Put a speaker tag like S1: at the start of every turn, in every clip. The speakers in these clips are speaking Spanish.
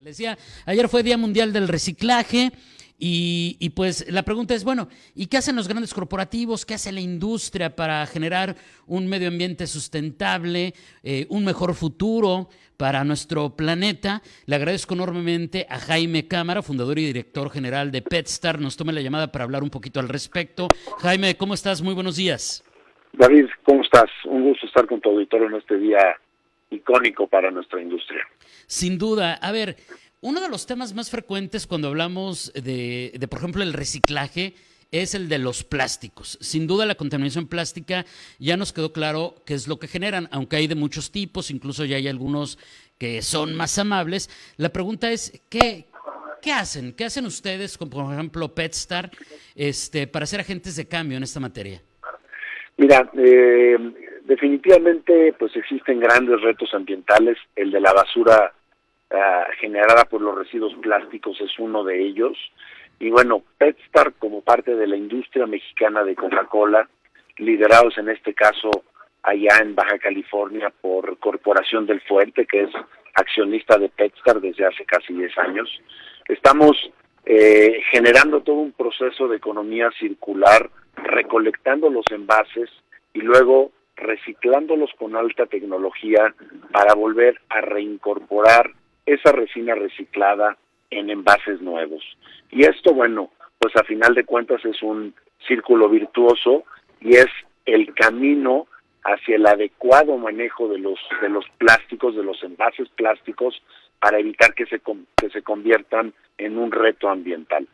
S1: Le decía, ayer fue Día Mundial del Reciclaje y pues la pregunta es, bueno, ¿y qué hacen los grandes corporativos? ¿Qué hace la industria para generar un medio ambiente sustentable, un mejor futuro para nuestro planeta? Le agradezco enormemente a Jaime Cámara, fundador y director general de PetStar. Nos toma la llamada para hablar un poquito al respecto. Jaime, ¿cómo estás? Muy buenos días.
S2: David, ¿cómo estás? Un gusto estar con tu auditorio en este día icónico para nuestra industria.
S1: Sin duda. A ver, uno de los temas más frecuentes cuando hablamos por ejemplo, el reciclaje es el de los plásticos. Sin duda, la contaminación plástica ya nos quedó claro qué es lo que generan, aunque hay de muchos tipos, incluso ya hay algunos que son más amables. La pregunta es, ¿qué hacen? ¿Qué hacen ustedes, como por ejemplo PetStar, para ser agentes de cambio en esta materia?
S2: Mira, definitivamente pues existen grandes retos ambientales. El de la basura generada por los residuos plásticos es uno de ellos. Y bueno, PetStar, como parte de la industria mexicana de Coca-Cola, liderados en este caso allá en Baja California por Corporación del Fuerte, que es accionista de PetStar desde hace casi 10 años, estamos generando todo un proceso de economía circular, recolectando los envases y luego reciclándolos con alta tecnología para volver a reincorporar esa resina reciclada en envases nuevos. Y esto, bueno, pues a final de cuentas es un círculo virtuoso y es el camino hacia el adecuado manejo de los plásticos, de los envases plásticos, para evitar que se conviertan en un reto ambiental.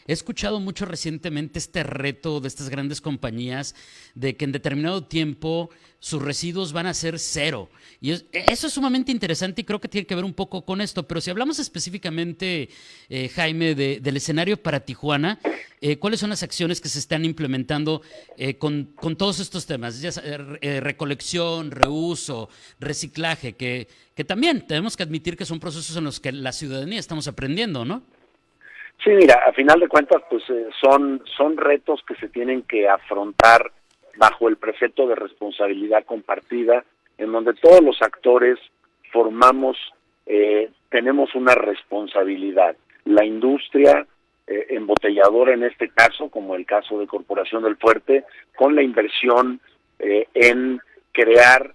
S1: He escuchado mucho recientemente este reto de estas grandes compañías de que en determinado tiempo sus residuos van a ser cero. Y eso es sumamente interesante y creo que tiene que ver un poco con esto. Pero si hablamos específicamente, Jaime, del escenario para Tijuana, ¿cuáles son las acciones que se están implementando con todos estos temas? Ya sea, recolección, reuso, reciclaje, que también tenemos que admitir que son procesos en los que la ciudadanía estamos aprendiendo, ¿no?
S2: Sí, mira, a final de cuentas, pues son retos que se tienen que afrontar bajo el precepto de responsabilidad compartida, en donde todos los actores formamos, tenemos una responsabilidad. La industria embotelladora en este caso, como el caso de Corporación del Fuerte, con la inversión en crear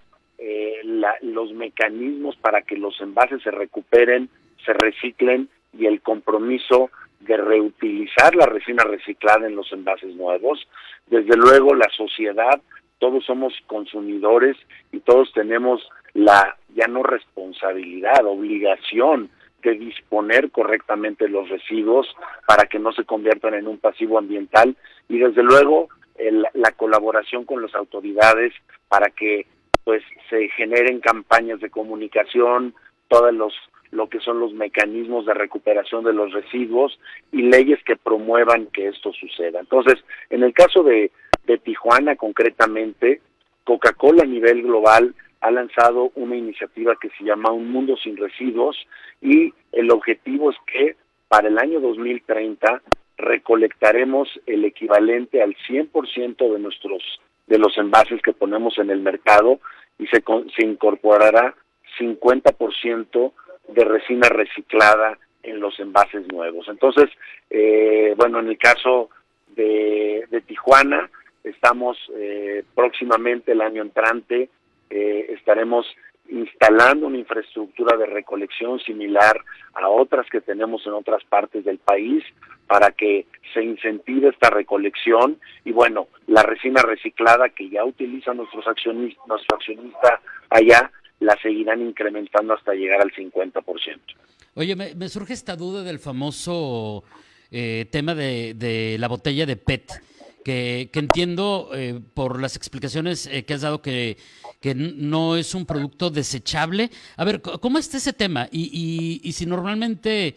S2: los mecanismos para que los envases se recuperen, se reciclen, y el compromiso de reutilizar la resina reciclada en los envases nuevos. Desde luego la sociedad, todos somos consumidores y todos tenemos la ya no responsabilidad, obligación de disponer correctamente los residuos para que no se conviertan en un pasivo ambiental, y desde luego la colaboración con las autoridades para que pues se generen campañas de comunicación, lo que son los mecanismos de recuperación de los residuos y leyes que promuevan que esto suceda. Entonces, en el caso de Tijuana concretamente, Coca-Cola a nivel global ha lanzado una iniciativa que se llama Un Mundo Sin Residuos, y el objetivo es que para el año 2030 recolectaremos el equivalente al 100% de los envases que ponemos en el mercado, y se incorporará 50% de resina reciclada en los envases nuevos. Entonces, bueno, en el caso de Tijuana, estamos próximamente, el año entrante, estaremos instalando una infraestructura de recolección similar a otras que tenemos en otras partes del país para que se incentive esta recolección. Y bueno, la resina reciclada que ya utiliza nuestro accionista allá, la seguirán incrementando hasta llegar al 50%.
S1: Oye, me surge esta duda del famoso tema de la botella de PET, que entiendo por las explicaciones que has dado que no es un producto desechable. A ver, ¿cómo está ese tema? Y si normalmente,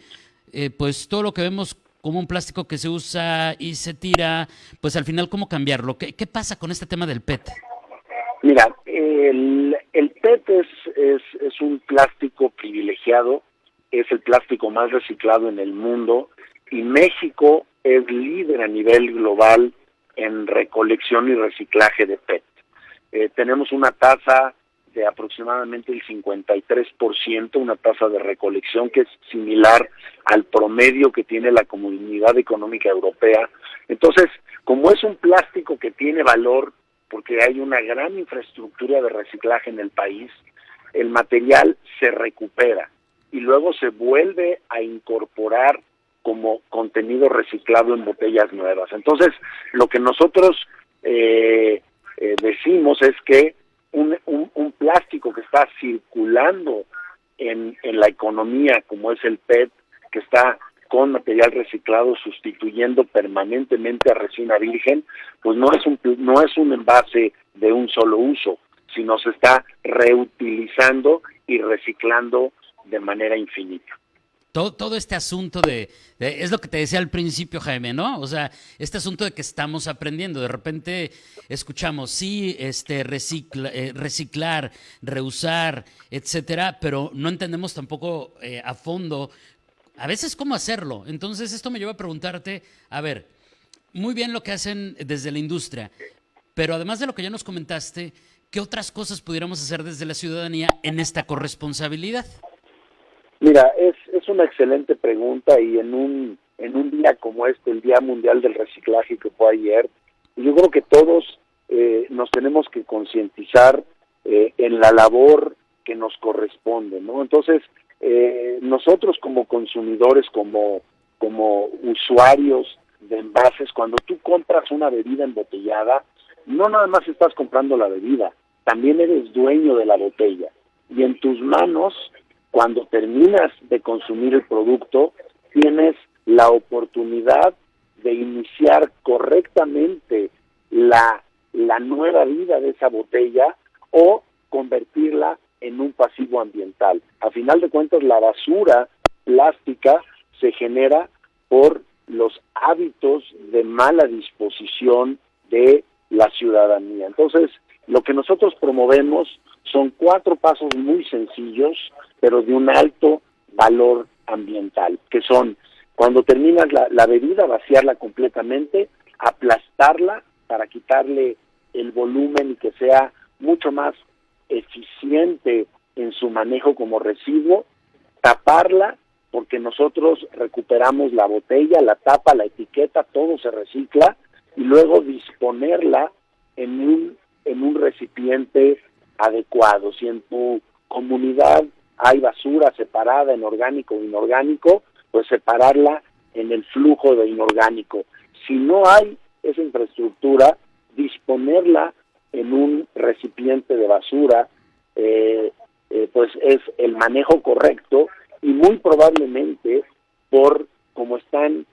S1: pues todo lo que vemos como un plástico que se usa y se tira, pues al final, ¿cómo cambiarlo? ¿Qué pasa con este tema del PET?
S2: Mira, el PET es un plástico privilegiado, es el plástico más reciclado en el mundo, y México es líder a nivel global en recolección y reciclaje de PET. Tenemos una tasa de aproximadamente el 53%, una tasa de recolección que es similar al promedio que tiene la Comunidad Económica Europea. Entonces, como es un plástico que tiene valor, porque hay una gran infraestructura de reciclaje en el país, el material se recupera y luego se vuelve a incorporar como contenido reciclado en botellas nuevas. Entonces, lo que nosotros decimos es que un plástico que está circulando en la economía, como es el PET, que está con material reciclado sustituyendo permanentemente a resina virgen, pues no es un envase de un solo uso, sino se está reutilizando y reciclando de manera infinita.
S1: Todo este asunto es lo que te decía al principio, Jaime, ¿no? O sea, este asunto de que estamos aprendiendo. De repente escuchamos, sí, reciclar, reusar, etcétera, pero no entendemos tampoco a fondo a veces cómo hacerlo. Entonces esto me lleva a preguntarte, a ver, muy bien lo que hacen desde la industria, pero además de lo que ya nos comentaste, ¿qué otras cosas pudiéramos hacer desde la ciudadanía en esta corresponsabilidad?
S2: Mira, es una excelente pregunta, y en un día como este, el Día Mundial del Reciclaje que fue ayer, yo creo que todos nos tenemos que concientizar en la labor que nos corresponde, ¿no? Entonces, nosotros como consumidores, como usuarios de envases, cuando tú compras una bebida embotellada, no nada más estás comprando la bebida, también eres dueño de la botella. Y en tus manos, cuando terminas de consumir el producto, tienes la oportunidad de iniciar correctamente la nueva vida de esa botella o convertirla en un pasivo ambiental. A final de cuentas, la basura plástica se genera por los hábitos de mala disposición de la ciudadanía. Entonces, lo que nosotros promovemos son 4 pasos muy sencillos, pero de un alto valor ambiental, que son: cuando terminas la bebida, vaciarla completamente, aplastarla para quitarle el volumen y que sea mucho más eficiente en su manejo como residuo, taparla, porque nosotros recuperamos la botella, la tapa, la etiqueta, todo se recicla, y luego disponerla en un recipiente adecuado. Si en tu comunidad hay basura separada en orgánico o inorgánico, pues separarla en el flujo de inorgánico. Si no hay esa infraestructura, disponerla en un recipiente de basura, pues es el manejo correcto, y muy probablemente, por cómo están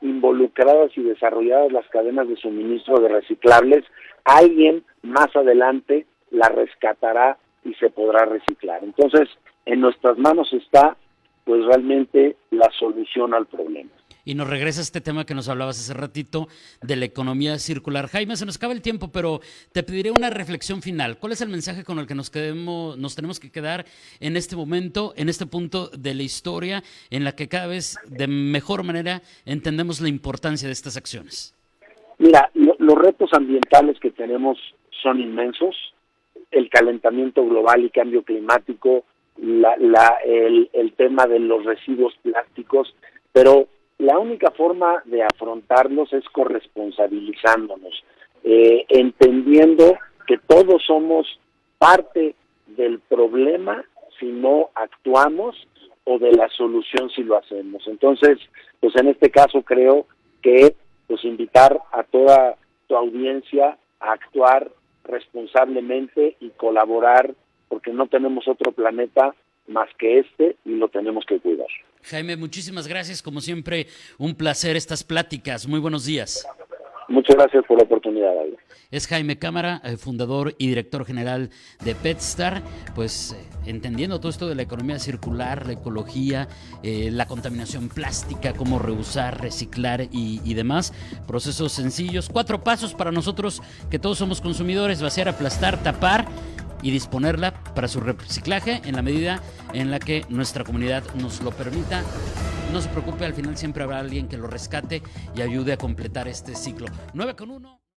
S2: involucradas y desarrolladas las cadenas de suministro de reciclables, alguien más adelante la rescatará y se podrá reciclar. Entonces, en nuestras manos está, pues, realmente la solución al problema.
S1: Y nos regresa este tema que nos hablabas hace ratito de la economía circular. Jaime, se nos acaba el tiempo, pero te pediré una reflexión final. ¿Cuál es el mensaje con el que nos tenemos que quedar en este momento, en este punto de la historia, en la que cada vez de mejor manera entendemos la importancia de estas acciones?
S2: Mira, los retos ambientales que tenemos son inmensos. El calentamiento global y cambio climático, el tema de los residuos plásticos, pero la única forma de afrontarlos es corresponsabilizándonos, entendiendo que todos somos parte del problema si no actuamos, o de la solución si lo hacemos. Entonces, pues en este caso creo que pues invitar a toda tu audiencia a actuar responsablemente y colaborar, porque no tenemos otro planeta más que este y lo tenemos que cuidar.
S1: Jaime, muchísimas gracias. Como siempre, un placer estas pláticas. Muy buenos días.
S2: Muchas gracias por la oportunidad, David.
S1: Es Jaime Cámara, fundador y director general de PetStar, pues entendiendo todo esto de la economía circular, la ecología, la contaminación plástica, cómo reusar, reciclar y demás. Procesos sencillos, 4 pasos para nosotros que todos somos consumidores: vaciar, aplastar, tapar y disponerla para su reciclaje en la medida en la que nuestra comunidad nos lo permita. No se preocupe, al final siempre habrá alguien que lo rescate y ayude a completar este ciclo. 9:01.